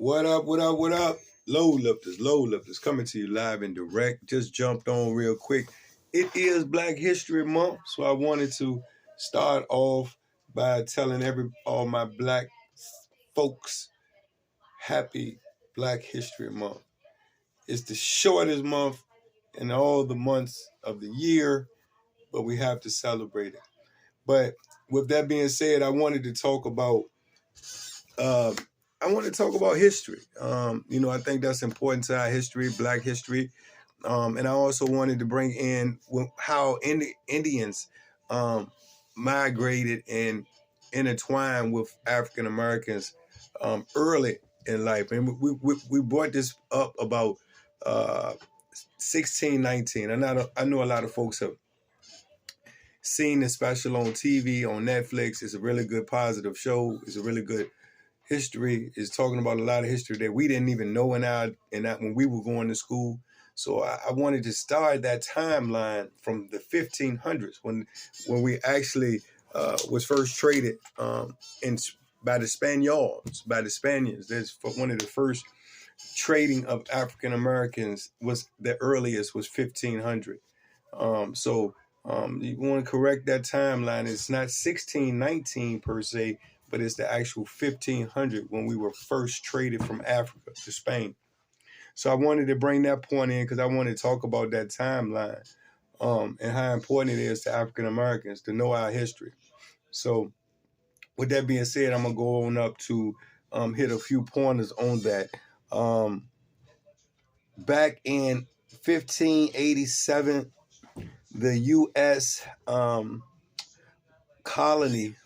What up, what up, what up? Load lifters coming to you live and direct. Just jumped on real quick. It is Black History Month, so I wanted to start off by telling all my black folks happy Black History Month. It's the shortest month in all the months of the year, but we have to celebrate it. But with that being said, I wanted to talk about history. I think that's important to our history, Black history. And I also wanted to bring in how Indians migrated and intertwined with African Americans early in life. And we brought this up about 1619. I know a lot of folks have seen the special on TV, on Netflix. It's a really good, positive show. It's a really good history. Is talking about a lot of history that we didn't even know when we were going to school. So I wanted to start that timeline from the 1500s when we actually was first traded by the Spaniards. That's one of the first trading of African Americans was the earliest was 1500. You want to correct that timeline. It's not 1619 per se, but it's the actual 1500 when we were first traded from Africa to Spain. So I wanted to bring that point in because I wanted to talk about that timeline and how important it is to African Americans to know our history. So with that being said, I'm going to go on up to hit a few pointers on that. Back in 1587, the U.S. Colony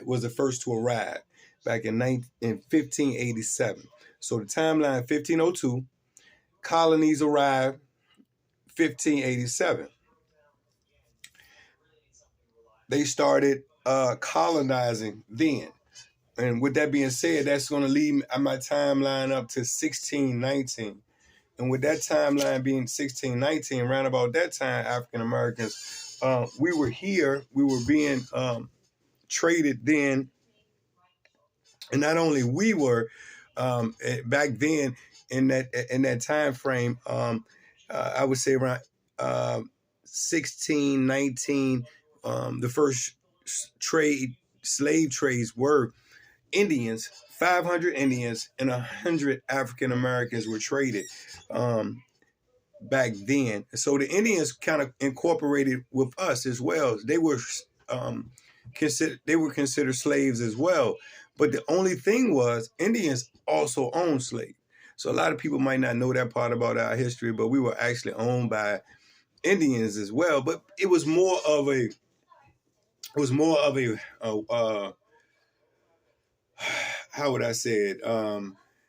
was the first to arrive back in 1587. So the timeline, 1502, colonies arrived, 1587. They started colonizing then. And with that being said, that's going to lead my timeline up to 1619. And with that timeline being 1619, around about that time, African Americans, we were here, we were being traded then. And not only we were back then in that time frame, I would say around 1619, the first slave trades were Indians. 500 Indians and 100 African Americans were traded back then. So the Indians kind of incorporated with us as well. They were considered slaves as well. But the only thing was Indians also owned slaves. So a lot of people might not know that part about our history, but we were actually owned by Indians as well. But it was more of a how would I say it?